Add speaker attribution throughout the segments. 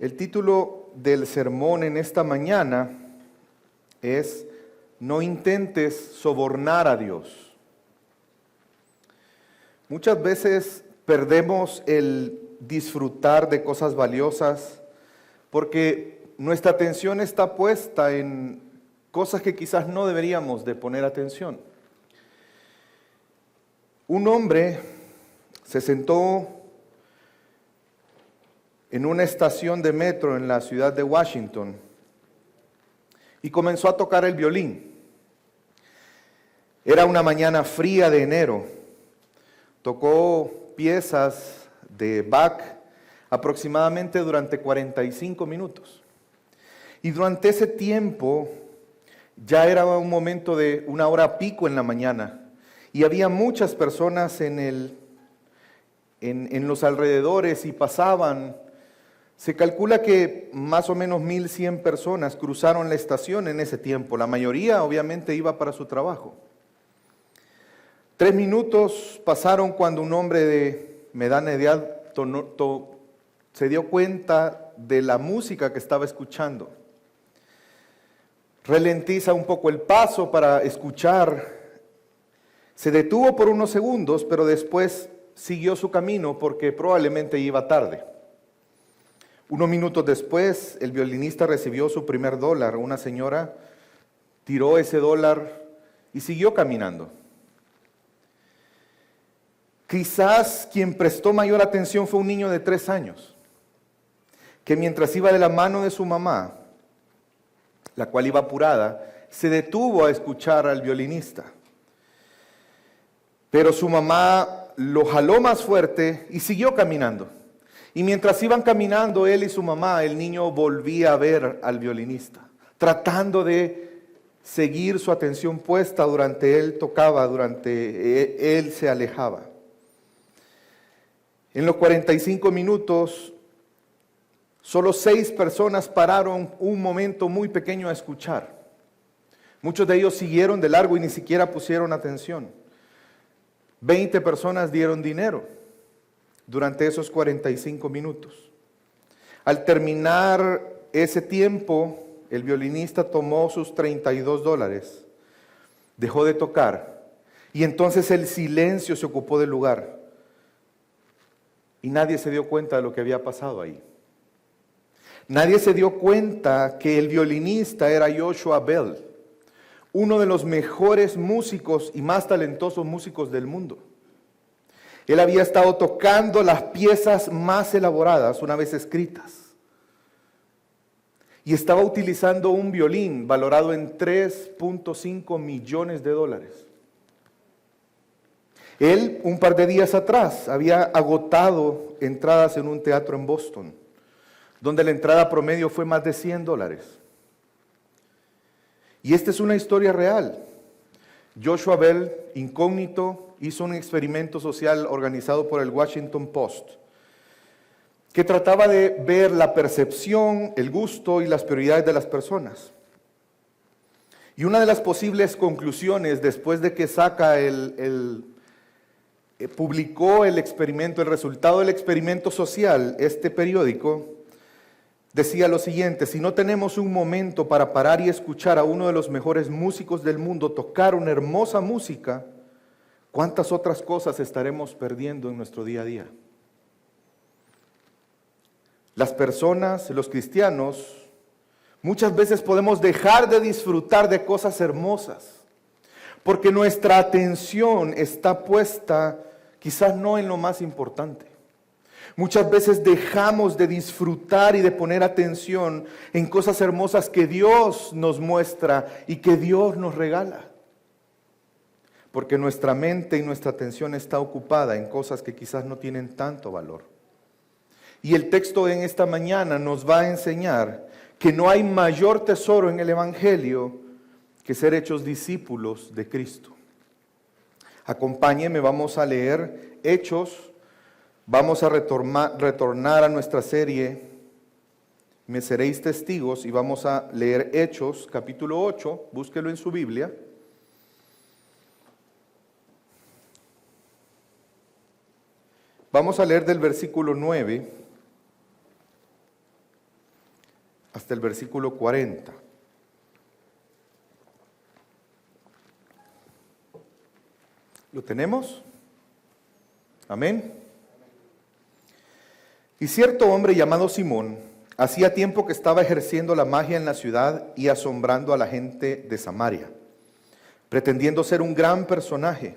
Speaker 1: El título del sermón en esta mañana es "No intentes sobornar a Dios". Muchas veces perdemos el disfrutar de cosas valiosas porque nuestra atención está puesta en cosas que quizás no deberíamos de poner atención. Un hombre se sentó en una estación de metro en la ciudad de Washington y comenzó a tocar el violín. Era una mañana fría de enero. Tocó piezas de Bach aproximadamente durante 45 minutos. Y durante ese tiempo ya era un momento de una hora pico en la mañana y había muchas personas en los alrededores y pasaban. Se calcula que más o menos 1,100 personas cruzaron la estación en ese tiempo. La mayoría obviamente iba para su trabajo. 3 minutos pasaron cuando un hombre de mediana edad se dio cuenta de la música que estaba escuchando. Ralentiza un poco el paso para escuchar. Se detuvo por unos segundos, pero después siguió su camino porque probablemente iba tarde. Unos minutos después, el violinista recibió su primer dólar. Una señora tiró ese dólar y siguió caminando. Quizás quien prestó mayor atención fue un niño de 3 años, que mientras iba de la mano de su mamá, la cual iba apurada, se detuvo a escuchar al violinista. Pero su mamá lo jaló más fuerte y siguió caminando. Y mientras iban caminando él y su mamá, el niño volvía a ver al violinista, tratando de seguir su atención puesta durante él tocaba, durante él se alejaba. En los 45 minutos, solo 6 personas pararon un momento muy pequeño a escuchar. Muchos de ellos siguieron de largo y ni siquiera pusieron atención. 20 personas dieron dinero durante esos 45 minutos. Al terminar ese tiempo, el violinista tomó sus 32 dólares, dejó de tocar y entonces el silencio se ocupó del lugar y nadie se dio cuenta de lo que había pasado ahí. Nadie se dio cuenta que el violinista era Joshua Bell, uno de los mejores músicos y más talentosos músicos del mundo. Él había estado tocando las piezas más elaboradas una vez escritas. Y estaba utilizando un violín valorado en 3.5 millones de dólares. Él, un par de días atrás, había agotado entradas en un teatro en Boston, donde la entrada promedio fue más de 100 dólares. Y esta es una historia real. Joshua Bell, incógnito, hizo un experimento social organizado por el Washington Post, que trataba de ver la percepción, el gusto y las prioridades de las personas. Y una de las posibles conclusiones, después de que publicó el experimento, el resultado del experimento social, este periódico, decía lo siguiente: si no tenemos un momento para parar y escuchar a uno de los mejores músicos del mundo tocar una hermosa música, ¿cuántas otras cosas estaremos perdiendo en nuestro día a día? Las personas, los cristianos, muchas veces podemos dejar de disfrutar de cosas hermosas porque nuestra atención está puesta quizás no en lo más importante. Muchas veces dejamos de disfrutar y de poner atención en cosas hermosas que Dios nos muestra y que Dios nos regala. Porque nuestra mente y nuestra atención está ocupada en cosas que quizás no tienen tanto valor. Y el texto en esta mañana nos va a enseñar que no hay mayor tesoro en el Evangelio que ser hechos discípulos de Cristo. Acompáñenme, vamos a leer Hechos. Vamos a retornar a nuestra serie Me seréis testigos y vamos a leer Hechos capítulo 8, búsquelo en su Biblia. Vamos a leer del versículo 9 hasta el versículo 40. ¿Lo tenemos? Amén. Y cierto hombre llamado Simón, hacía tiempo que estaba ejerciendo la magia en la ciudad y asombrando a la gente de Samaria, pretendiendo ser un gran personaje.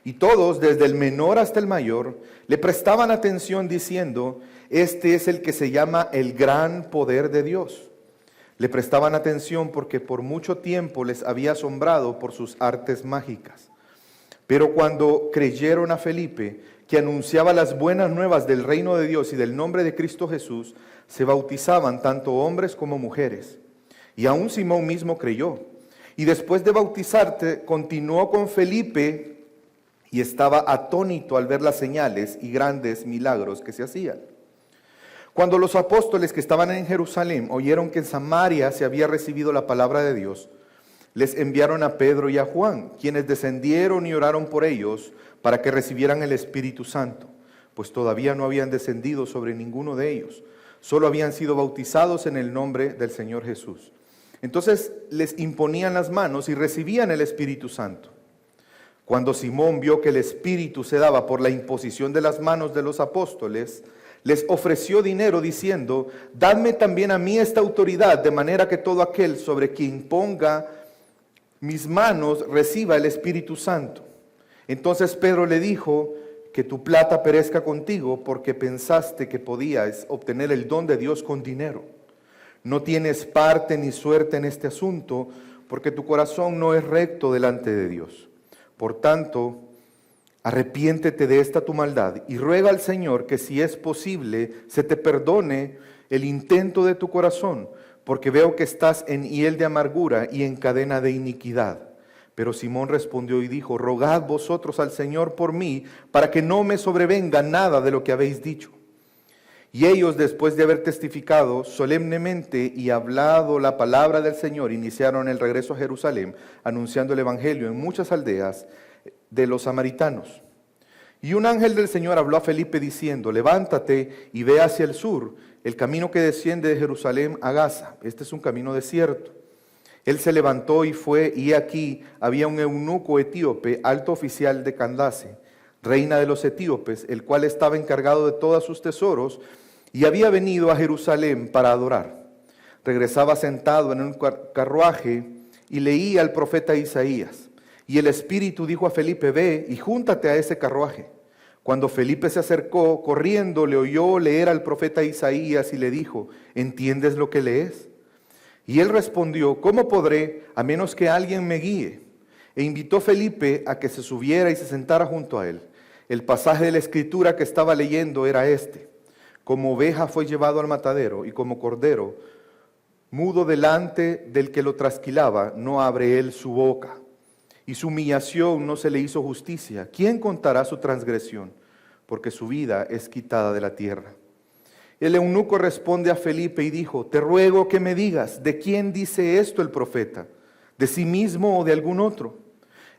Speaker 1: Y todos, desde el menor hasta el mayor, le prestaban atención diciendo: este es el que se llama el gran poder de Dios. Le prestaban atención porque por mucho tiempo les había asombrado por sus artes mágicas. Pero cuando creyeron a Felipe, que anunciaba las buenas nuevas del reino de Dios y del nombre de Cristo Jesús, se bautizaban tanto hombres como mujeres. Y aún Simón mismo creyó. Y después de bautizarse, continuó con Felipe y estaba atónito al ver las señales y grandes milagros que se hacían. Cuando los apóstoles que estaban en Jerusalén oyeron que en Samaria se había recibido la palabra de Dios, les enviaron a Pedro y a Juan, quienes descendieron y oraron por ellos para que recibieran el Espíritu Santo, pues todavía no habían descendido sobre ninguno de ellos, solo habían sido bautizados en el nombre del Señor Jesús. Entonces les imponían las manos y recibían el Espíritu Santo. Cuando Simón vio que el Espíritu se daba por la imposición de las manos de los apóstoles, les ofreció dinero diciendo: dadme también a mí esta autoridad, de manera que todo aquel sobre quien ponga mis manos reciba el Espíritu Santo. Entonces Pedro le dijo: que tu plata perezca contigo, porque pensaste que podías obtener el don de Dios con dinero. No tienes parte ni suerte en este asunto, porque tu corazón no es recto delante de Dios. Por tanto, arrepiéntete de esta tu maldad y ruega al Señor que, si es posible, se te perdone el intento de tu corazón, porque veo que estás en hiel de amargura y en cadena de iniquidad. Pero Simón respondió y dijo: rogad vosotros al Señor por mí, para que no me sobrevenga nada de lo que habéis dicho. Y ellos, después de haber testificado solemnemente y hablado la palabra del Señor, iniciaron el regreso a Jerusalén, anunciando el evangelio en muchas aldeas de los samaritanos. Y un ángel del Señor habló a Felipe diciendo: levántate y ve hacia el sur, el camino que desciende de Jerusalén a Gaza. Este es un camino desierto. Él se levantó y fue, y aquí había un eunuco etíope, alto oficial de Candace, reina de los etíopes, el cual estaba encargado de todos sus tesoros, y había venido a Jerusalén para adorar. Regresaba sentado en un carruaje y leía al profeta Isaías. Y el Espíritu dijo a Felipe: ve y júntate a ese carruaje. Cuando Felipe se acercó, corriendo, le oyó leer al profeta Isaías y le dijo: ¿entiendes lo que lees? Y él respondió: ¿cómo podré, a menos que alguien me guíe? E invitó a Felipe a que se subiera y se sentara junto a él. El pasaje de la Escritura que estaba leyendo era este: como oveja fue llevado al matadero, y como cordero, mudo delante del que lo trasquilaba, no abre él su boca. Y su humillación no se le hizo justicia. ¿Quién contará su transgresión? Porque su vida es quitada de la tierra. El eunuco responde a Felipe y dijo: te ruego que me digas, ¿de quién dice esto el profeta? ¿De sí mismo o de algún otro?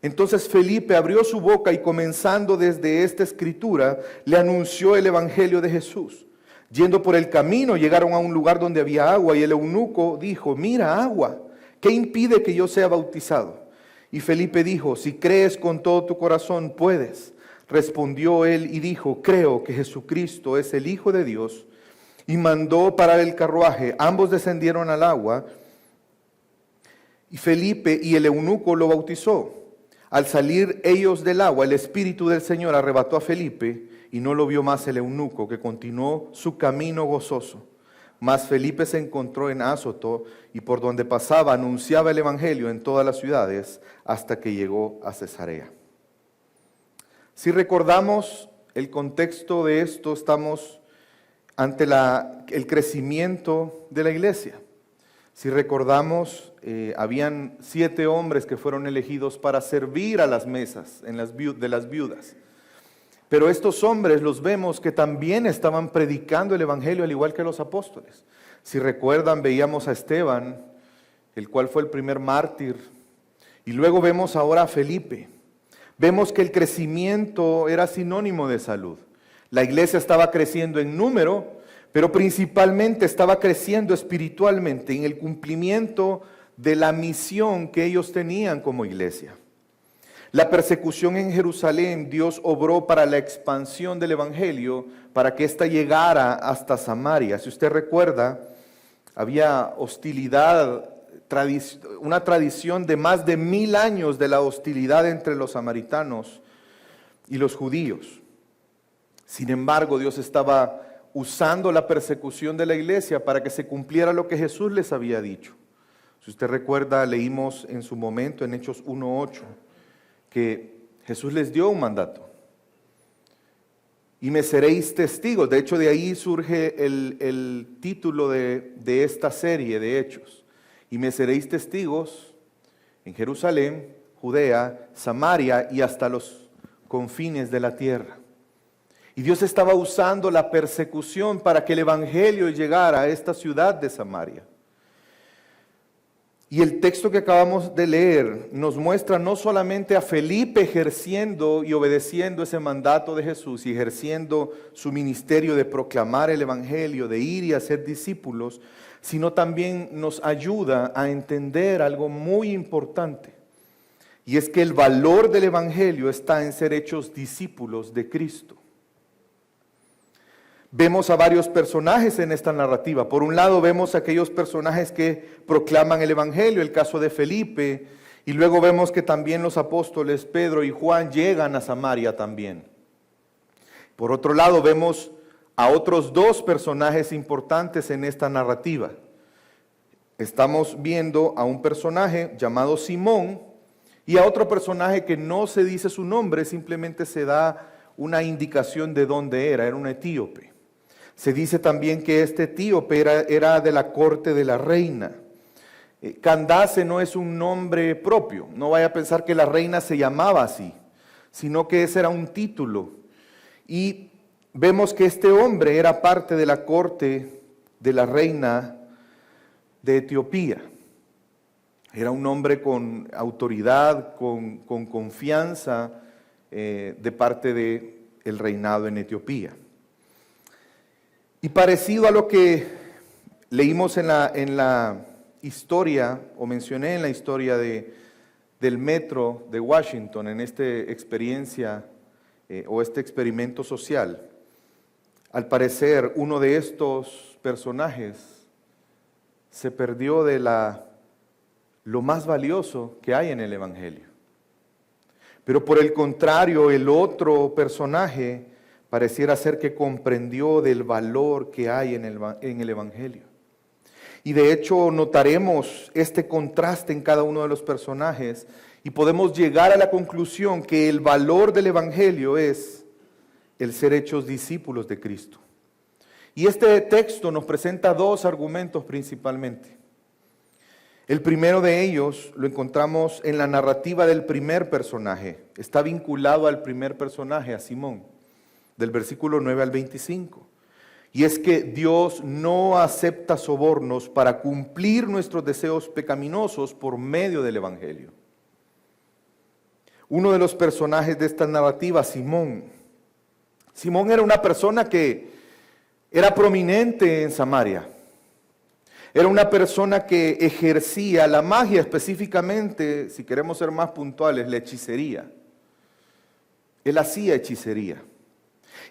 Speaker 1: Entonces Felipe abrió su boca y, comenzando desde esta escritura, le anunció el evangelio de Jesús. Yendo por el camino, llegaron a un lugar donde había agua, y el eunuco dijo: mira, agua, ¿qué impide que yo sea bautizado? Y Felipe dijo: si crees con todo tu corazón, puedes. Respondió él y dijo: creo que Jesucristo es el Hijo de Dios. Y mandó parar el carruaje. Ambos descendieron al agua, y Felipe y el eunuco lo bautizó. Al salir ellos del agua, el Espíritu del Señor arrebató a Felipe, y no lo vio más el eunuco, que continuó su camino gozoso. Mas Felipe se encontró en Azoto, y por donde pasaba anunciaba el evangelio en todas las ciudades, hasta que llegó a Cesarea. Si recordamos el contexto de esto, estamos ante el crecimiento de la iglesia. Si recordamos, habían 7 hombres que fueron elegidos para servir a las mesas de las viudas. Pero estos hombres los vemos que también estaban predicando el evangelio al igual que los apóstoles. Si recuerdan, veíamos a Esteban, el cual fue el primer mártir, y luego vemos ahora a Felipe. Vemos que el crecimiento era sinónimo de salud. La iglesia estaba creciendo en número, pero principalmente estaba creciendo espiritualmente en el cumplimiento de la misión que ellos tenían como iglesia. La persecución en Jerusalén, Dios obró para la expansión del evangelio, para que ésta llegara hasta Samaria. Si usted recuerda, había hostilidad, una tradición de más de 1000 años de la hostilidad entre los samaritanos y los judíos. Sin embargo, Dios estaba usando la persecución de la iglesia para que se cumpliera lo que Jesús les había dicho. Si usted recuerda, leímos en su momento en Hechos 1:8 que Jesús les dio un mandato. Y me seréis testigos. De hecho, de ahí surge el título de esta serie de Hechos. Y me seréis testigos en Jerusalén, Judea, Samaria y hasta los confines de la tierra. Y Dios estaba usando la persecución para que el evangelio llegara a esta ciudad de Samaria. Y el texto que acabamos de leer nos muestra no solamente a Felipe ejerciendo y obedeciendo ese mandato de Jesús y ejerciendo su ministerio de proclamar el evangelio, de ir y hacer discípulos, sino también nos ayuda a entender algo muy importante. Y es que el valor del evangelio está en ser hechos discípulos de Cristo. Vemos a varios personajes en esta narrativa. Por un lado vemos a aquellos personajes que proclaman el evangelio, el caso de Felipe, y luego vemos que también los apóstoles Pedro y Juan llegan a Samaria también. Por otro lado vemos a otros dos personajes importantes en esta narrativa. Estamos viendo a un personaje llamado Simón y a otro personaje que no se dice su nombre, simplemente se da una indicación de dónde era un etíope. Se dice también que este etíope era de la corte de la reina. Candace no es un nombre propio, no vaya a pensar que la reina se llamaba así, sino que ese era un título. Y vemos que este hombre era parte de la corte de la reina de Etiopía. Era un hombre con autoridad, con confianza de parte del reinado en Etiopía. Y parecido a lo que leímos en la historia, o mencioné en la historia del metro de Washington, en esta experiencia o este experimento social, al parecer uno de estos personajes se perdió de lo más valioso que hay en el evangelio. Pero por el contrario, el otro personaje pareciera ser que comprendió del valor que hay en el evangelio. Y de hecho notaremos este contraste en cada uno de los personajes y podemos llegar a la conclusión que el valor del evangelio es el ser hechos discípulos de Cristo. Y este texto nos presenta dos argumentos principalmente. El primero de ellos lo encontramos en la narrativa del primer personaje. Está vinculado al primer personaje, a Simón, del versículo 9 al 25. Y es que Dios no acepta sobornos para cumplir nuestros deseos pecaminosos por medio del evangelio. Uno de los personajes de esta narrativa, Simón. Simón era una persona que era prominente en Samaria. Era una persona que ejercía la magia, específicamente, si queremos ser más puntuales, la hechicería. Él hacía hechicería.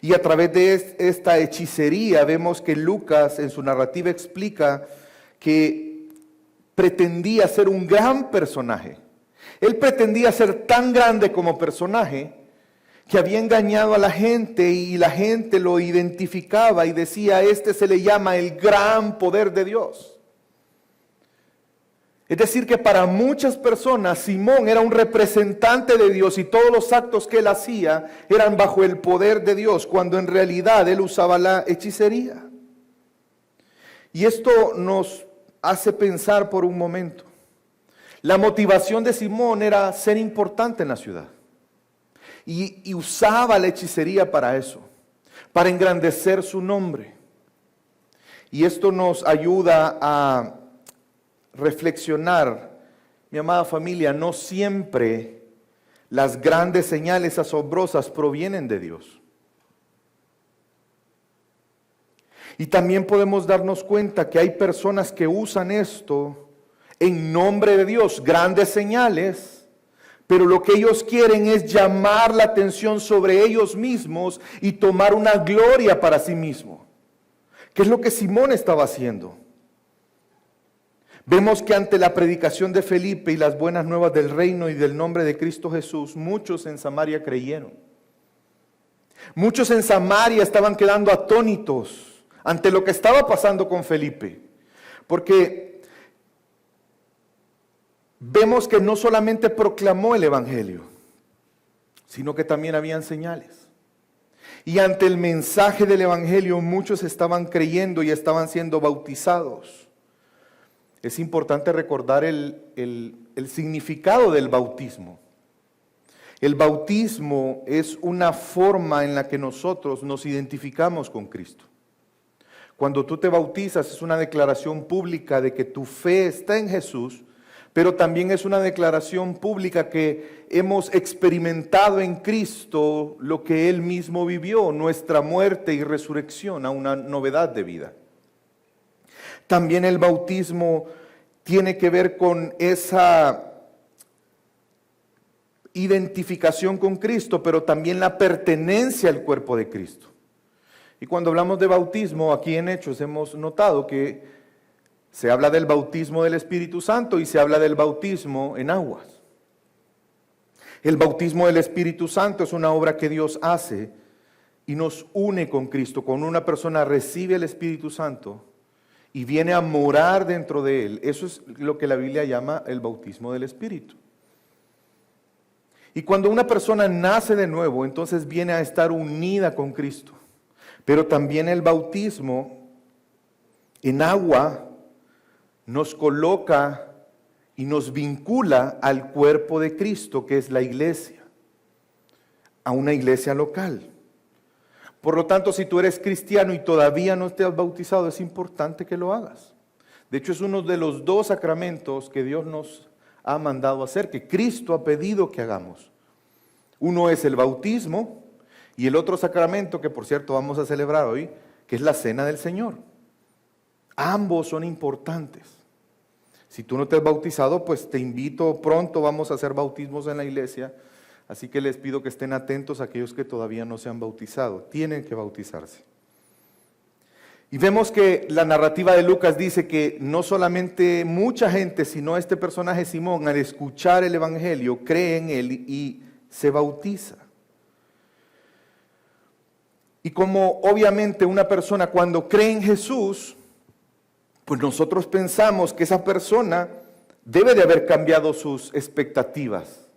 Speaker 1: Y a través de esta hechicería vemos que Lucas en su narrativa explica que pretendía ser un gran personaje. Él pretendía ser tan grande como personaje que había engañado a la gente y la gente lo identificaba y decía, este se le llama el gran poder de Dios. Es decir, que para muchas personas Simón era un representante de Dios y todos los actos que él hacía eran bajo el poder de Dios, cuando en realidad él usaba la hechicería. Y esto nos hace pensar por un momento. La motivación de Simón era ser importante en la ciudad. Y usaba la hechicería para eso, para engrandecer su nombre. Y esto nos ayuda a reflexionar, mi amada familia, no siempre las grandes señales asombrosas provienen de Dios. Y también podemos darnos cuenta que hay personas que usan esto en nombre de Dios, grandes señales, pero lo que ellos quieren es llamar la atención sobre ellos mismos y tomar una gloria para sí mismos. ¿Qué es lo que Simón estaba haciendo? Vemos que ante la predicación de Felipe y las buenas nuevas del reino y del nombre de Cristo Jesús, muchos en Samaria creyeron. Muchos en Samaria estaban quedando atónitos ante lo que estaba pasando con Felipe, porque vemos que no solamente proclamó el evangelio, sino que también habían señales. Y ante el mensaje del evangelio muchos estaban creyendo y estaban siendo bautizados. Es importante recordar el significado del bautismo. El bautismo es una forma en la que nosotros nos identificamos con Cristo. Cuando tú te bautizas es una declaración pública de que tu fe está en Jesús, pero también es una declaración pública que hemos experimentado en Cristo lo que Él mismo vivió, nuestra muerte y resurrección a una novedad de vida. También el bautismo tiene que ver con esa identificación con Cristo, pero también la pertenencia al cuerpo de Cristo. Y cuando hablamos de bautismo, aquí en Hechos hemos notado que se habla del bautismo del Espíritu Santo y se habla del bautismo en aguas. El bautismo del Espíritu Santo es una obra que Dios hace y nos une con Cristo. Cuando una persona recibe el Espíritu Santo y viene a morar dentro de él, eso es lo que la Biblia llama el bautismo del Espíritu. Y cuando una persona nace de nuevo, entonces viene a estar unida con Cristo. Pero también el bautismo en agua nos coloca y nos vincula al cuerpo de Cristo, que es la iglesia, a una iglesia local. Por lo tanto, si tú eres cristiano y todavía no te has bautizado, es importante que lo hagas. De hecho, es uno de los 2 sacramentos que Dios nos ha mandado hacer, que Cristo ha pedido que hagamos. Uno es el bautismo y el otro sacramento, que por cierto vamos a celebrar hoy, que es la Cena del Señor. Ambos son importantes. Si tú no te has bautizado, pues te invito, pronto vamos a hacer bautismos en la iglesia, así que les pido que estén atentos a aquellos que todavía no se han bautizado, tienen que bautizarse. Y vemos que la narrativa de Lucas dice que no solamente mucha gente, sino este personaje Simón, al escuchar el evangelio, cree en él y se bautiza. Y como obviamente una persona cuando cree en Jesús, pues nosotros pensamos que esa persona debe de haber cambiado sus expectativas.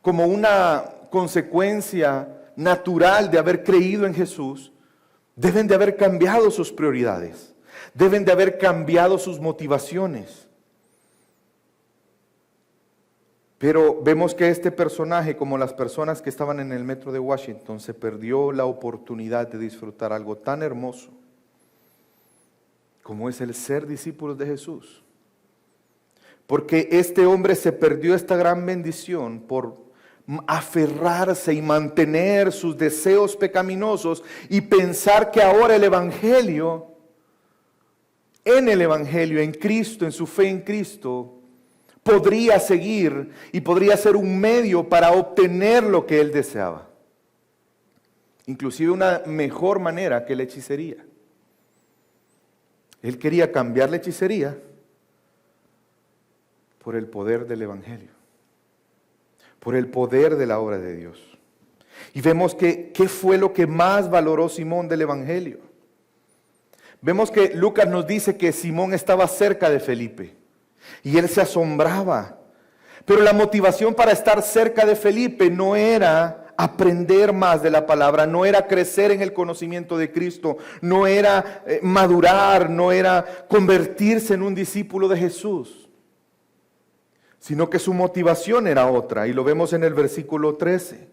Speaker 1: Como una consecuencia natural de haber creído en Jesús, deben de haber cambiado sus prioridades, deben de haber cambiado sus motivaciones. Pero vemos que este personaje, como las personas que estaban en el metro de Washington, se perdió la oportunidad de disfrutar algo tan hermoso como es el ser discípulos de Jesús. Porque este hombre se perdió esta gran bendición por aferrarse y mantener sus deseos pecaminosos y pensar que ahora el Evangelio, en Cristo, en su fe en Cristo, podría seguir y podría ser un medio para obtener lo que él deseaba. Inclusive una mejor manera que la hechicería. Él quería cambiar la hechicería por el poder del Evangelio, por el poder de la obra de Dios. Y vemos que ¿qué fue lo que más valoró Simón del Evangelio? Vemos que Lucas nos dice que Simón estaba cerca de Felipe y él se asombraba. Pero la motivación para estar cerca de Felipe no era aprender más de la palabra, no era crecer en el conocimiento de Cristo, no era madurar, no era convertirse en un discípulo de Jesús, sino que su motivación era otra, y lo vemos en el versículo 13.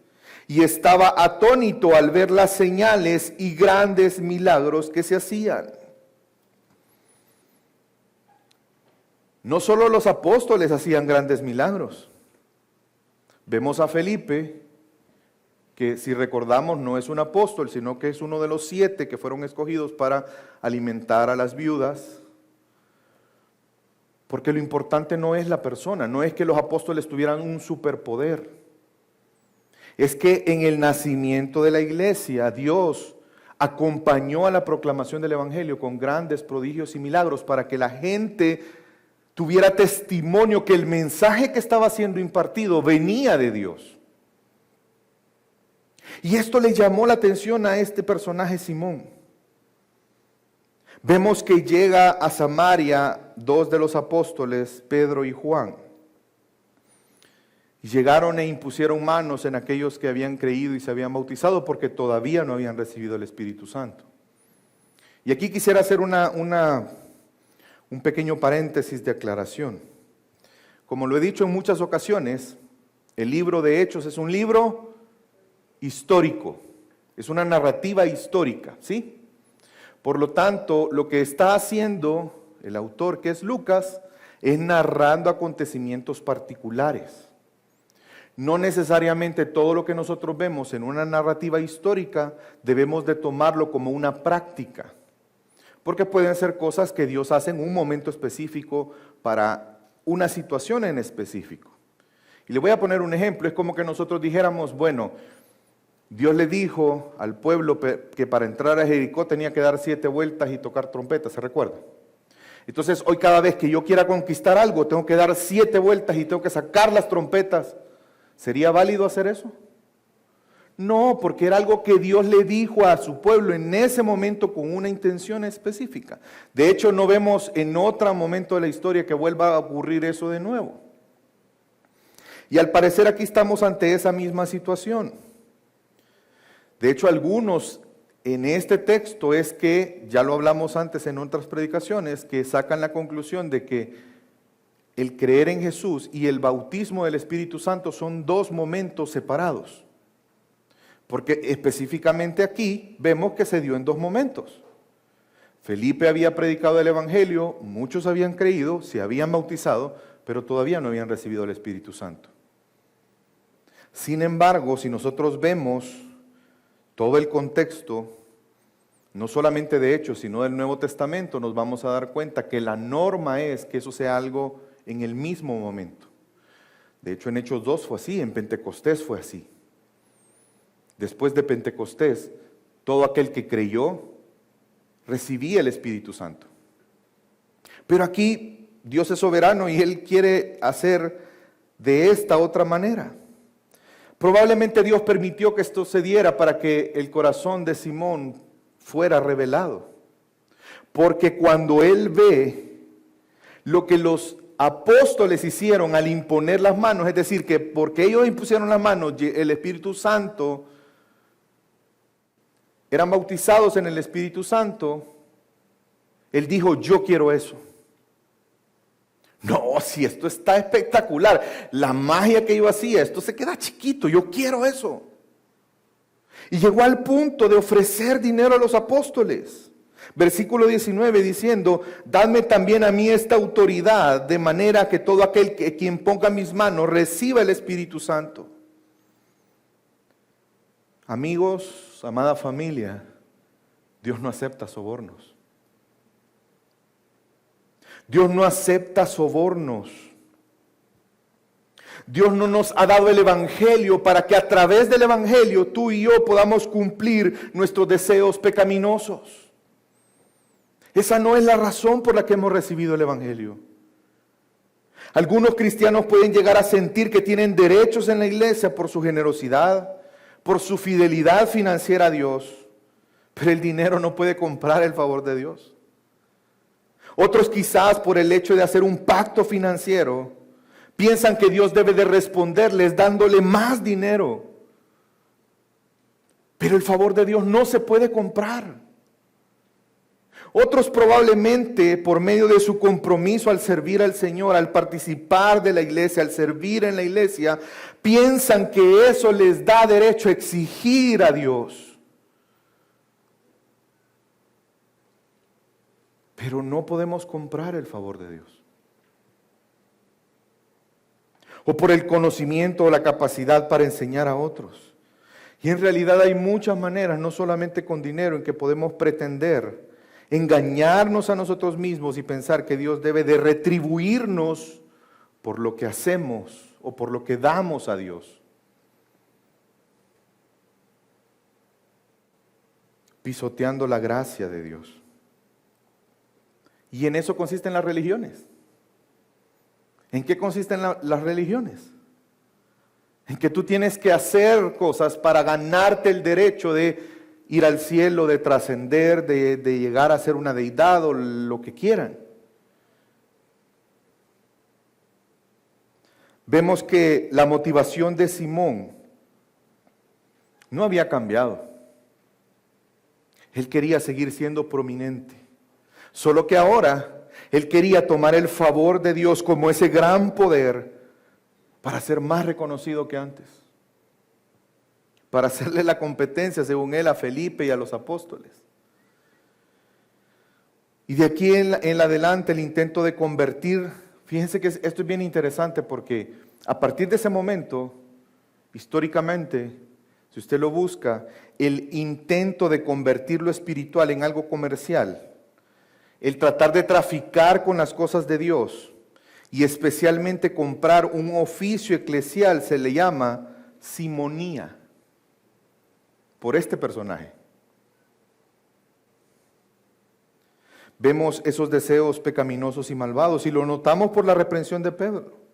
Speaker 1: Y estaba atónito al ver las señales y grandes milagros que se hacían. No solo los apóstoles hacían grandes milagros. Vemos a Felipe que si recordamos no es un apóstol, sino que es uno de los 7 que fueron escogidos para alimentar a las viudas. Porque lo importante no es la persona, no es que los apóstoles tuvieran un superpoder. Es que en el nacimiento de la iglesia, Dios acompañó a la proclamación del evangelio con grandes prodigios y milagros para que la gente tuviera testimonio que el mensaje que estaba siendo impartido venía de Dios. Y esto le llamó la atención a este personaje Simón. Vemos que llega a Samaria 2 de los apóstoles, Pedro y Juan. Y llegaron e impusieron manos en aquellos que habían creído y se habían bautizado porque todavía no habían recibido el Espíritu Santo. Y aquí quisiera hacer un pequeño paréntesis de aclaración. Como lo he dicho en muchas ocasiones, el libro de Hechos es un libro histórico, es una narrativa histórica, ¿sí? Por lo tanto, lo que está haciendo el autor, que es Lucas, es narrando acontecimientos particulares. No necesariamente todo lo que nosotros vemos en una narrativa histórica debemos de tomarlo como una práctica, porque pueden ser cosas que Dios hace en un momento específico para una situación en específico. Y le voy a poner un ejemplo, es como que nosotros dijéramos, bueno, Dios le dijo al pueblo que para entrar a Jericó tenía que dar 7 vueltas y tocar trompetas, ¿se recuerda? Entonces hoy cada vez que yo quiera conquistar algo tengo que dar 7 vueltas y tengo que sacar las trompetas. ¿Sería válido hacer eso? No, porque era algo que Dios le dijo a su pueblo en ese momento con una intención específica. De hecho, no vemos en otro momento de la historia que vuelva a ocurrir eso de nuevo. Y al parecer aquí estamos ante esa misma situación. De hecho, algunos en este texto es que, ya lo hablamos antes en otras predicaciones, que sacan la conclusión de que el creer en Jesús y el bautismo del Espíritu Santo son 2 momentos separados. Porque específicamente aquí vemos que se dio en 2 momentos. Felipe había predicado el Evangelio, muchos habían creído, se habían bautizado, pero todavía no habían recibido el Espíritu Santo. Sin embargo, si nosotros vemos todo el contexto, no solamente de Hechos, sino del Nuevo Testamento, nos vamos a dar cuenta que la norma es que eso sea algo en el mismo momento. De hecho, en Hechos 2 fue así, en Pentecostés fue así. Después de Pentecostés, todo aquel que creyó recibía el Espíritu Santo. Pero aquí Dios es soberano y Él quiere hacer de esta otra manera. Probablemente Dios permitió que esto se diera para que el corazón de Simón fuera revelado. Porque cuando él ve lo que los apóstoles hicieron al imponer las manos, es decir, que porque ellos impusieron las manos, el Espíritu Santo, eran bautizados en el Espíritu Santo, él dijo, yo quiero eso. No, si esto está espectacular, la magia que yo hacía, esto se queda chiquito, yo quiero eso. Y llegó al punto de ofrecer dinero a los apóstoles. Versículo 19 diciendo, dadme también a mí esta autoridad, de manera que todo aquel quien ponga mis manos reciba el Espíritu Santo. Amigos, amada familia, Dios no acepta sobornos. Dios no acepta sobornos. Dios no nos ha dado el Evangelio para que a través del Evangelio tú y yo podamos cumplir nuestros deseos pecaminosos. Esa no es la razón por la que hemos recibido el Evangelio. Algunos cristianos pueden llegar a sentir que tienen derechos en la iglesia por su generosidad, por su fidelidad financiera a Dios, pero el dinero no puede comprar el favor de Dios. Otros quizás por el hecho de hacer un pacto financiero, piensan que Dios debe de responderles dándole más dinero. Pero el favor de Dios no se puede comprar. Otros probablemente por medio de su compromiso al servir al Señor, al participar de la iglesia, al servir en la iglesia, piensan que eso les da derecho a exigir a Dios. Pero no podemos comprar el favor de Dios. O por el conocimiento o la capacidad para enseñar a otros. Y en realidad hay muchas maneras, no solamente con dinero, en que podemos pretender engañarnos a nosotros mismos y pensar que Dios debe de retribuirnos por lo que hacemos o por lo que damos a Dios. Pisoteando la gracia de Dios. Y en eso consisten las religiones. ¿En qué consisten las religiones? En que tú tienes que hacer cosas para ganarte el derecho de ir al cielo, de trascender, de llegar a ser una deidad o lo que quieran. Vemos que la motivación de Simón no había cambiado. Él quería seguir siendo prominente. Solo que ahora él quería tomar el favor de Dios como ese gran poder para ser más reconocido que antes. Para hacerle la competencia, según él, a Felipe y a los apóstoles. Y de aquí en adelante el intento de convertir, fíjense que esto es bien interesante porque a partir de ese momento, históricamente, si usted lo busca, el intento de convertir lo espiritual en algo comercial, el tratar de traficar con las cosas de Dios y especialmente comprar un oficio eclesial se le llama simonía, por este personaje. Vemos esos deseos pecaminosos y malvados y lo notamos por la reprensión de Pedro.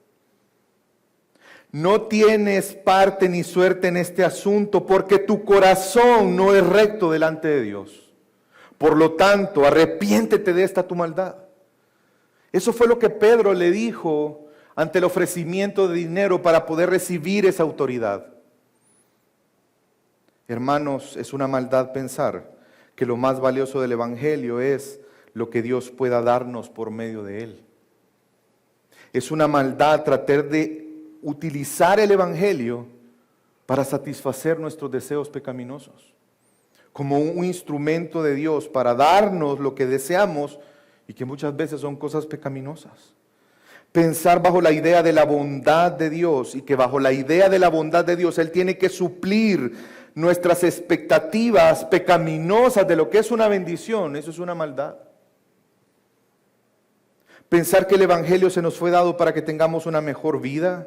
Speaker 1: No tienes parte ni suerte en este asunto porque tu corazón no es recto delante de Dios. Por lo tanto, arrepiéntete de esta tu maldad. Eso fue lo que Pedro le dijo ante el ofrecimiento de dinero para poder recibir esa autoridad. Hermanos, es una maldad pensar que lo más valioso del Evangelio es lo que Dios pueda darnos por medio de él. Es una maldad tratar de utilizar el Evangelio para satisfacer nuestros deseos pecaminosos, como un instrumento de Dios para darnos lo que deseamos y que muchas veces son cosas pecaminosas. Pensar bajo la idea de la bondad de Dios y que bajo la idea de la bondad de Dios Él tiene que suplir nuestras expectativas pecaminosas de lo que es una bendición, eso es una maldad. Pensar que el Evangelio se nos fue dado para que tengamos una mejor vida,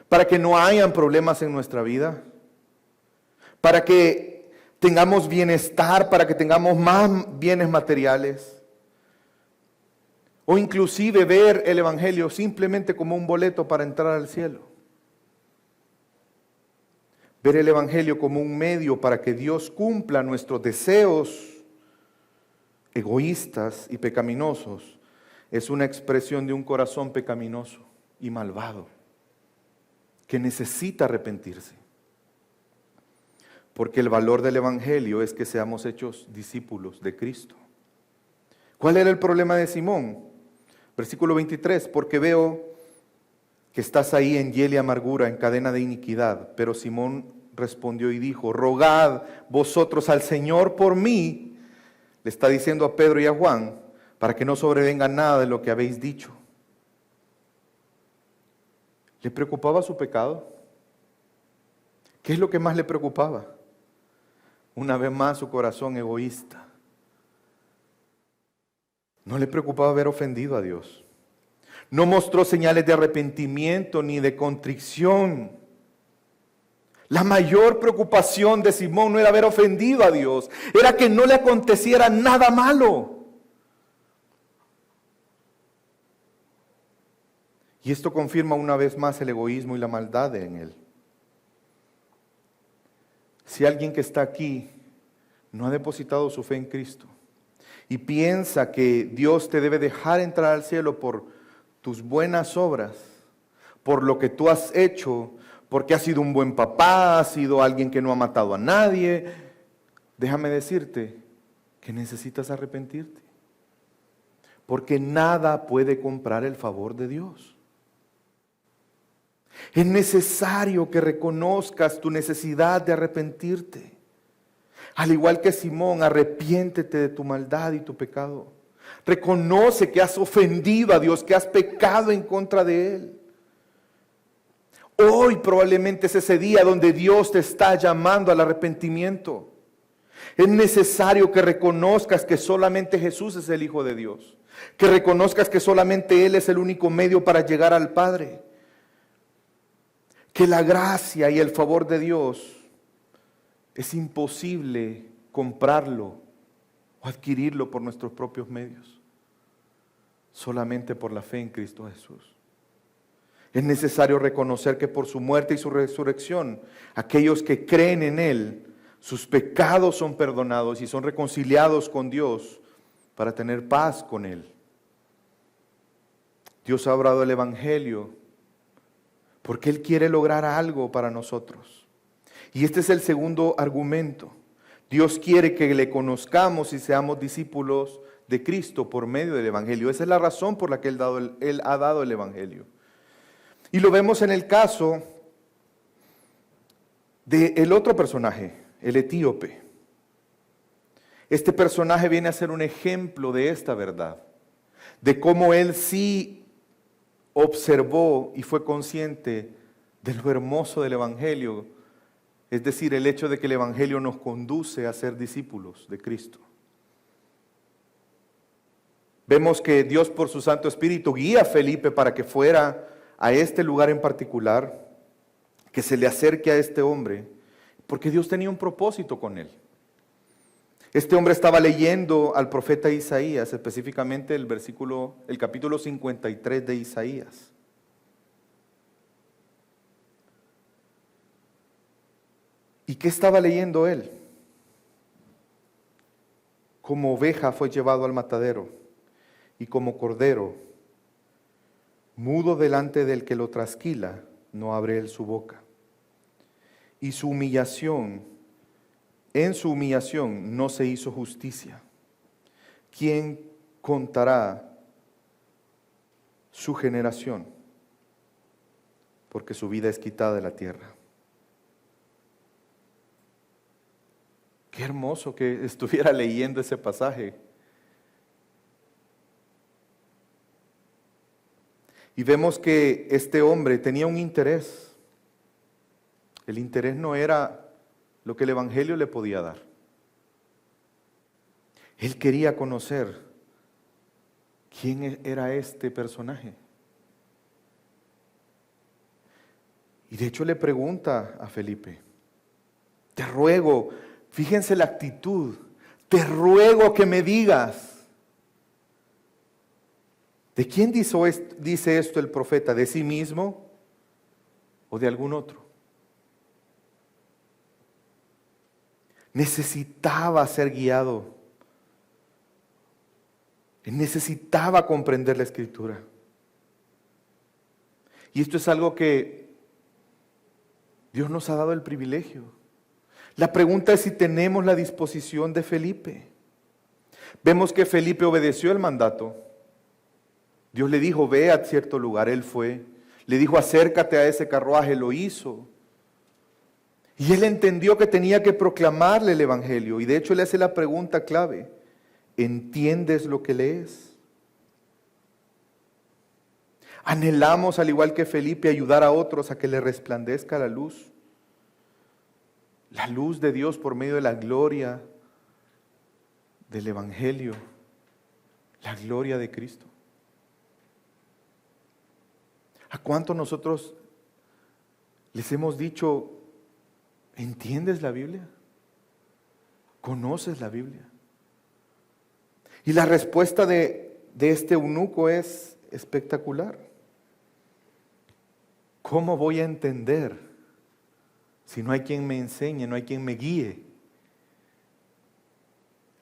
Speaker 1: para que no hayan problemas en nuestra vida, para que tengamos bienestar, para que tengamos más bienes materiales, o inclusive ver el Evangelio simplemente como un boleto para entrar al cielo. Ver el Evangelio como un medio para que Dios cumpla nuestros deseos egoístas y pecaminosos es una expresión de un corazón pecaminoso y malvado que necesita arrepentirse. Porque el valor del Evangelio es que seamos hechos discípulos de Cristo. ¿Cuál era el problema de Simón? Versículo 23, porque veo que estás ahí en hiel y amargura, en cadena de iniquidad. Pero Simón respondió y dijo, rogad vosotros al Señor por mí, le está diciendo a Pedro y a Juan, para que no sobrevenga nada de lo que habéis dicho. ¿Le preocupaba su pecado? ¿Qué es lo que más le preocupaba? Una vez más su corazón egoísta. No le preocupaba haber ofendido a Dios. No mostró señales de arrepentimiento ni de contrición. La mayor preocupación de Simón no era haber ofendido a Dios, era que no le aconteciera nada malo. Y esto confirma una vez más el egoísmo y la maldad en él. Si alguien que está aquí no ha depositado su fe en Cristo y piensa que Dios te debe dejar entrar al cielo por tus buenas obras, por lo que tú has hecho, porque has sido un buen papá, has sido alguien que no ha matado a nadie, déjame decirte que necesitas arrepentirte. Porque nada puede comprar el favor de Dios. Es necesario que reconozcas tu necesidad de arrepentirte. Al igual que Simón, arrepiéntete de tu maldad y tu pecado. Reconoce que has ofendido a Dios, que has pecado en contra de Él. Hoy probablemente es ese día donde Dios te está llamando al arrepentimiento. Es necesario que reconozcas que solamente Jesús es el Hijo de Dios. Que reconozcas que solamente Él es el único medio para llegar al Padre. Que la gracia y el favor de Dios es imposible comprarlo o adquirirlo por nuestros propios medios. Solamente por la fe en Cristo Jesús. Es necesario reconocer que por su muerte y su resurrección, aquellos que creen en Él, sus pecados son perdonados y son reconciliados con Dios para tener paz con Él. Dios ha obrado el Evangelio porque Él quiere lograr algo para nosotros. Y este es el segundo argumento. Dios quiere que le conozcamos y seamos discípulos de Cristo por medio del Evangelio. Esa es la razón por la que Él ha dado el Evangelio. Y lo vemos en el caso del otro personaje, el etíope. Este personaje viene a ser un ejemplo de esta verdad, de cómo él sí observó y fue consciente de lo hermoso del Evangelio, es decir, el hecho de que el Evangelio nos conduce a ser discípulos de Cristo. Vemos que Dios por su Santo Espíritu guía a Felipe para que fuera a este lugar en particular, que se le acerque a este hombre, porque Dios tenía un propósito con él. Este hombre estaba leyendo al profeta Isaías, específicamente el capítulo 53 de Isaías. ¿Y qué estaba leyendo él? Como oveja fue llevado al matadero, y como cordero, mudo delante del que lo trasquila, no abre él su boca. Y en su humillación no se hizo justicia. ¿Quién contará su generación? Porque su vida es quitada de la tierra. Qué hermoso que estuviera leyendo ese pasaje. Y vemos que este hombre tenía un interés. El interés no era lo que el Evangelio le podía dar. Él quería conocer quién era este personaje. Y de hecho le pregunta a Felipe, te ruego, fíjense la actitud, te ruego que me digas, ¿de quién dice esto el profeta? ¿De sí mismo o de algún otro? Necesitaba ser guiado. Necesitaba comprender la Escritura. Y esto es algo que Dios nos ha dado el privilegio. La pregunta es si tenemos la disposición de Felipe. Vemos que Felipe obedeció el mandato. Dios le dijo, ve a cierto lugar, él fue. Le dijo, acércate a ese carruaje, lo hizo. Y él entendió que tenía que proclamarle el Evangelio. Y de hecho le hace la pregunta clave, ¿entiendes lo que lees? Anhelamos, al igual que Felipe, ayudar a otros a que le resplandezca la luz de Dios por medio de la gloria del Evangelio, la gloria de Cristo. ¿A cuánto nosotros les hemos dicho, ¿entiendes la Biblia? ¿Conoces la Biblia? Y la respuesta de este eunuco es espectacular. ¿Cómo voy a entender si no hay quien me enseñe, no hay quien me guíe?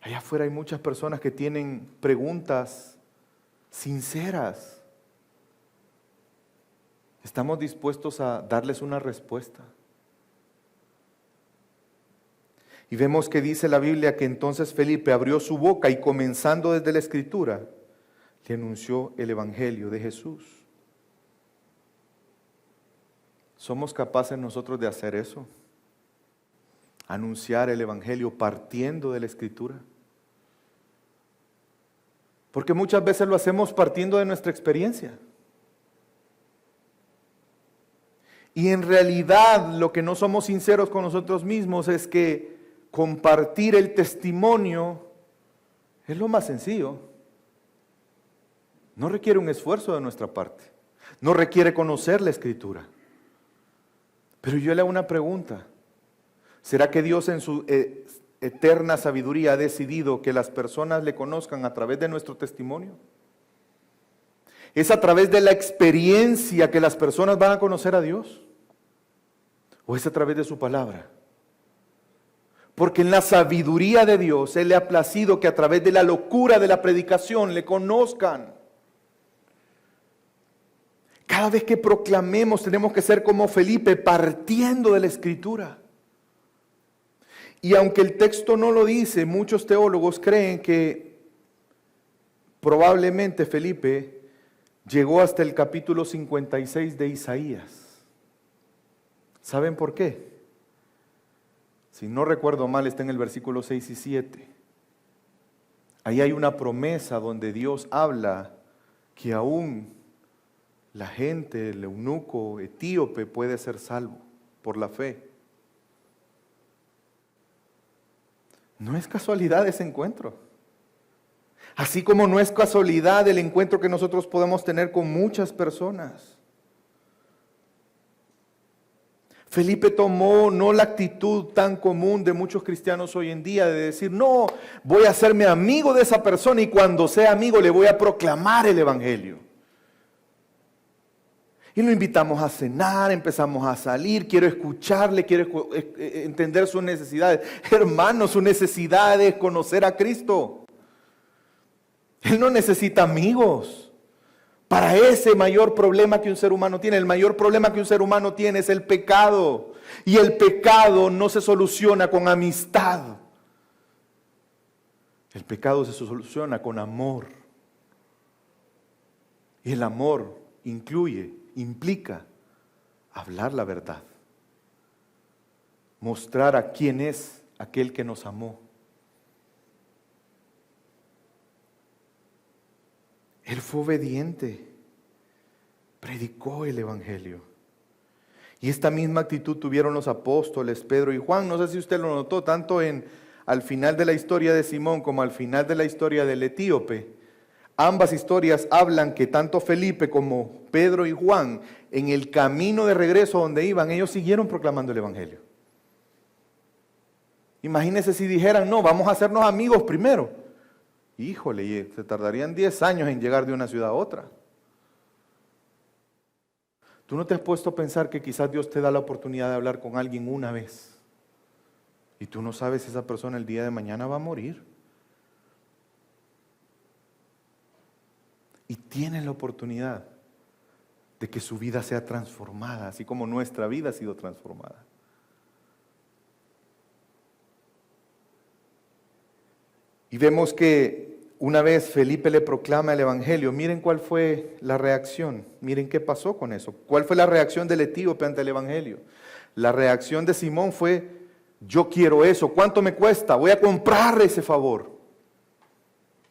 Speaker 1: Allá afuera hay muchas personas que tienen preguntas sinceras. ¿Estamos dispuestos a darles una respuesta? Y vemos que dice la Biblia que entonces Felipe abrió su boca y comenzando desde la Escritura, le anunció el Evangelio de Jesús. ¿Somos capaces nosotros de hacer eso? Anunciar el Evangelio partiendo de la Escritura. Porque muchas veces lo hacemos partiendo de nuestra experiencia. Y en realidad lo que no somos sinceros con nosotros mismos es que compartir el testimonio es lo más sencillo. No requiere un esfuerzo de nuestra parte. No requiere conocer la Escritura. Pero yo le hago una pregunta. ¿Será que Dios en su eterna sabiduría ha decidido que las personas le conozcan a través de nuestro testimonio? ¿Es a través de la experiencia que las personas van a conocer a Dios? ¿O es a través de su palabra? Porque en la sabiduría de Dios, Él le ha placido que a través de la locura de la predicación le conozcan. Cada vez que proclamemos tenemos que ser como Felipe, partiendo de la Escritura. Y aunque el texto no lo dice, muchos teólogos creen que probablemente Felipe llegó hasta el capítulo 56 de Isaías. ¿Saben por qué? Si no recuerdo mal, está en el versículo 6 y 7. Ahí hay una promesa donde Dios habla que aún la gente, el eunuco etíope puede ser salvo por la fe. No es casualidad ese encuentro. Así como no es casualidad el encuentro que nosotros podemos tener con muchas personas. Felipe tomó no la actitud tan común de muchos cristianos hoy en día de decir, no, voy a hacerme amigo de esa persona y cuando sea amigo le voy a proclamar el Evangelio. Y lo invitamos a cenar, empezamos a salir, quiero escucharle, quiero entender sus necesidades. Hermano, su necesidad es conocer a Cristo. Él no necesita amigos. Para ese mayor problema que un ser humano tiene, el mayor problema que un ser humano tiene es el pecado. Y el pecado no se soluciona con amistad. El pecado se soluciona con amor. Y el amor implica hablar la verdad. Mostrar a quién es aquel que nos amó. Él fue obediente, predicó el Evangelio. Y esta misma actitud tuvieron los apóstoles Pedro y Juan. No sé si usted lo notó, tanto al final de la historia de Simón como al final de la historia del etíope. Ambas historias hablan que tanto Felipe como Pedro y Juan, en el camino de regreso donde iban, ellos siguieron proclamando el Evangelio. Imagínense si dijeran, no, vamos a hacernos amigos primero. Híjole, se tardarían 10 años en llegar de una ciudad a otra. ¿Tú no te has puesto a pensar que quizás Dios te da la oportunidad de hablar con alguien una vez? Y tú no sabes si esa persona el día de mañana va a morir. Y tienes la oportunidad de que su vida sea transformada, así como nuestra vida ha sido transformada. Y vemos que una vez Felipe le proclama el Evangelio. Miren cuál fue la reacción. Miren qué pasó con eso. ¿Cuál fue la reacción del etíope ante el Evangelio? La reacción de Simón fue, yo quiero eso. ¿Cuánto me cuesta? Voy a comprar ese favor.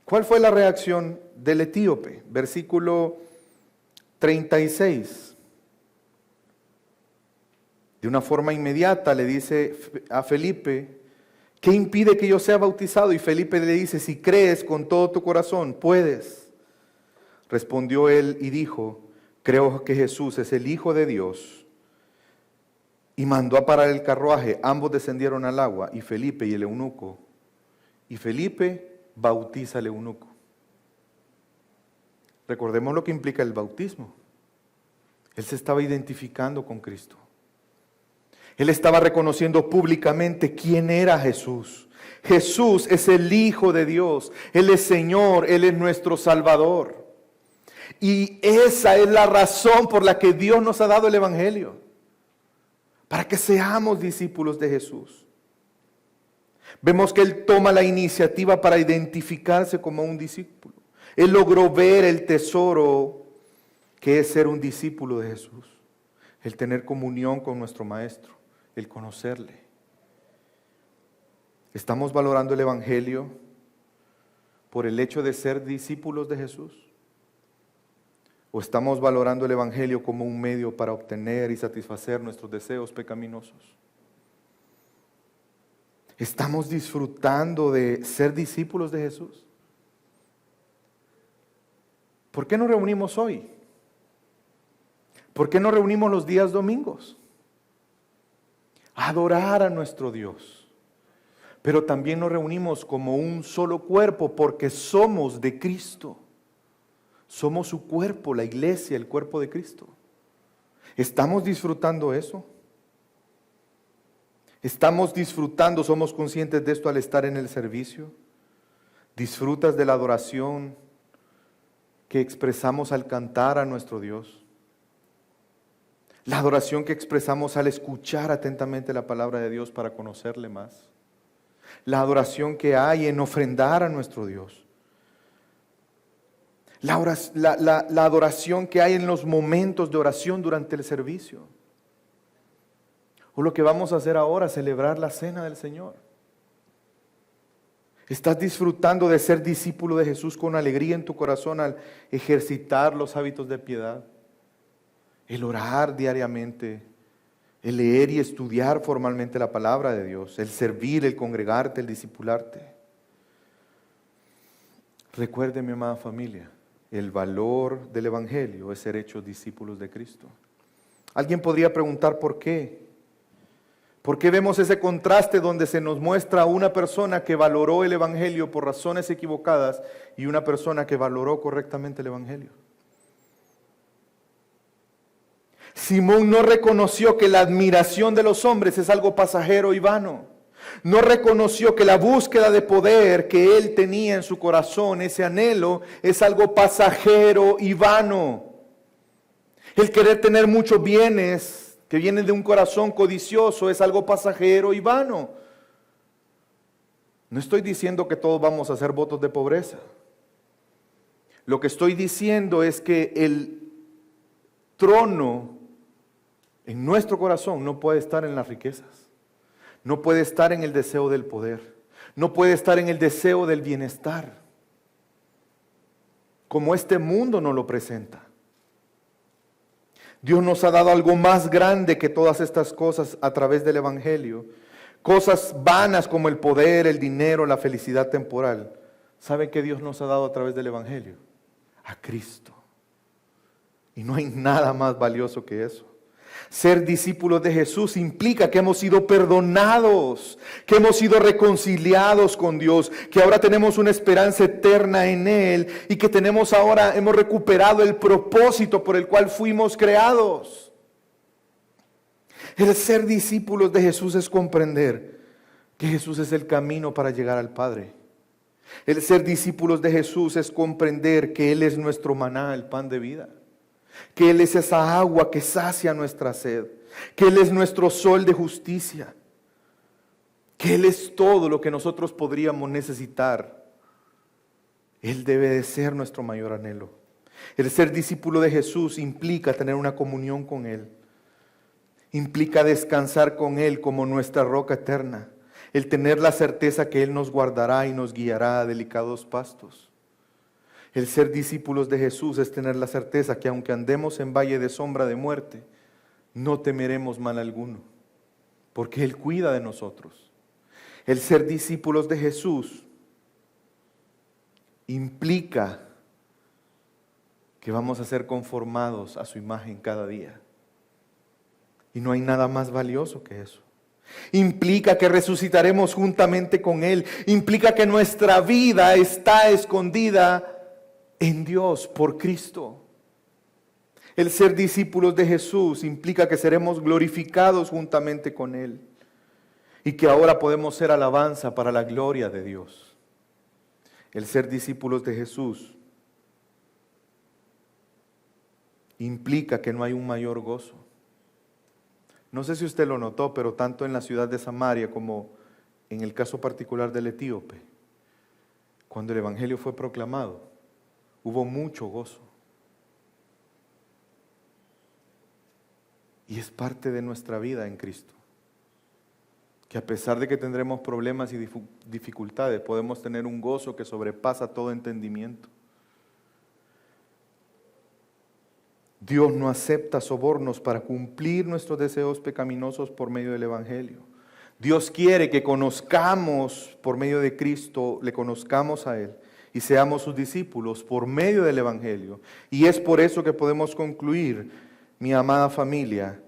Speaker 1: ¿Cuál fue la reacción del etíope? Versículo 36. De una forma inmediata le dice a Felipe, ¿qué impide que yo sea bautizado? Y Felipe le dice, si crees con todo tu corazón, puedes. Respondió él y dijo, creo que Jesús es el Hijo de Dios. Y mandó a parar el carruaje. Ambos descendieron al agua, y Felipe y el eunuco. Y Felipe bautiza al eunuco. Recordemos lo que implica el bautismo. Él se estaba identificando con Cristo. Él estaba reconociendo públicamente quién era Jesús. Jesús es el Hijo de Dios. Él es Señor, Él es nuestro Salvador. Y esa es la razón por la que Dios nos ha dado el Evangelio. Para que seamos discípulos de Jesús. Vemos que Él toma la iniciativa para identificarse como un discípulo. Él logró ver el tesoro que es ser un discípulo de Jesús. El tener comunión con nuestro Maestro. El conocerle. ¿Estamos valorando el Evangelio por el hecho de ser discípulos de Jesús? ¿O estamos valorando el Evangelio como un medio para obtener y satisfacer nuestros deseos pecaminosos? ¿Estamos disfrutando de ser discípulos de Jesús? ¿Por qué nos reunimos hoy? ¿Por qué nos reunimos los días domingos? A adorar a nuestro Dios. Pero también nos reunimos como un solo cuerpo porque somos de Cristo. Somos su cuerpo, la iglesia, el cuerpo de Cristo. ¿Estamos disfrutando eso? ¿Estamos disfrutando, somos conscientes de esto al estar en el servicio? ¿Disfrutas de la adoración que expresamos al cantar a nuestro Dios? La adoración que expresamos al escuchar atentamente la palabra de Dios para conocerle más. La adoración que hay en ofrendar a nuestro Dios. La adoración que hay en los momentos de oración durante el servicio. O lo que vamos a hacer ahora, celebrar la cena del Señor. ¿Estás disfrutando de ser discípulo de Jesús con alegría en tu corazón al ejercitar los hábitos de piedad? El orar diariamente, el leer y estudiar formalmente la palabra de Dios, el servir, el congregarte, el discipularte. Recuerde, mi amada familia, el valor del Evangelio es ser hechos discípulos de Cristo. Alguien podría preguntar ¿por qué? ¿Por qué vemos ese contraste donde se nos muestra una persona que valoró el Evangelio por razones equivocadas y una persona que valoró correctamente el Evangelio? Simón no reconoció que la admiración de los hombres es algo pasajero y vano. No reconoció que la búsqueda de poder que él tenía en su corazón, ese anhelo, es algo pasajero y vano. El querer tener muchos bienes que vienen de un corazón codicioso es algo pasajero y vano. No estoy diciendo que todos vamos a hacer votos de pobreza. Lo que estoy diciendo es que el trono en nuestro corazón no puede estar en las riquezas. No puede estar en el deseo del poder. No puede estar en el deseo del bienestar. Como este mundo nos lo presenta. Dios nos ha dado algo más grande que todas estas cosas a través del Evangelio. Cosas vanas como el poder, el dinero, la felicidad temporal. ¿Sabe qué Dios nos ha dado a través del Evangelio? A Cristo. Y no hay nada más valioso que eso. Ser discípulos de Jesús implica que hemos sido perdonados, que hemos sido reconciliados con Dios, que ahora tenemos una esperanza eterna en Él y que hemos recuperado el propósito por el cual fuimos creados. El ser discípulos de Jesús es comprender que Jesús es el camino para llegar al Padre. El ser discípulos de Jesús es comprender que Él es nuestro maná, el pan de vida. Que Él es esa agua que sacia nuestra sed, que Él es nuestro sol de justicia, que Él es todo lo que nosotros podríamos necesitar. Él debe de ser nuestro mayor anhelo. El ser discípulo de Jesús implica tener una comunión con Él, implica descansar con Él como nuestra roca eterna, el tener la certeza que Él nos guardará y nos guiará a delicados pastos. El ser discípulos de Jesús es tener la certeza que aunque andemos en valle de sombra de muerte, no temeremos mal alguno, porque Él cuida de nosotros. El ser discípulos de Jesús implica que vamos a ser conformados a su imagen cada día. Y no hay nada más valioso que eso. Implica que resucitaremos juntamente con Él. Implica que nuestra vida está escondida en Dios por Cristo. El ser discípulos de Jesús implica que seremos glorificados juntamente con Él y que ahora podemos ser alabanza para la gloria de Dios. El ser discípulos de Jesús implica que no hay un mayor gozo. No sé si usted lo notó, pero tanto en la ciudad de Samaria como en el caso particular del etíope, cuando el Evangelio fue proclamado, hubo mucho gozo. Y es parte de nuestra vida en Cristo. Que a pesar de que tendremos problemas y dificultades, podemos tener un gozo que sobrepasa todo entendimiento. Dios no acepta sobornos para cumplir nuestros deseos pecaminosos por medio del Evangelio. Dios quiere que conozcamos por medio de Cristo, le conozcamos a Él y seamos sus discípulos por medio del Evangelio. Y es por eso que podemos concluir, mi amada familia,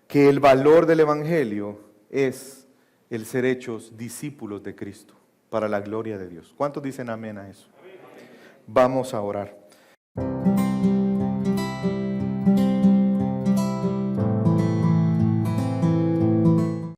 Speaker 1: que el valor del Evangelio es el ser hechos discípulos de Cristo para la gloria de Dios. ¿Cuántos dicen amén a eso? Vamos a orar.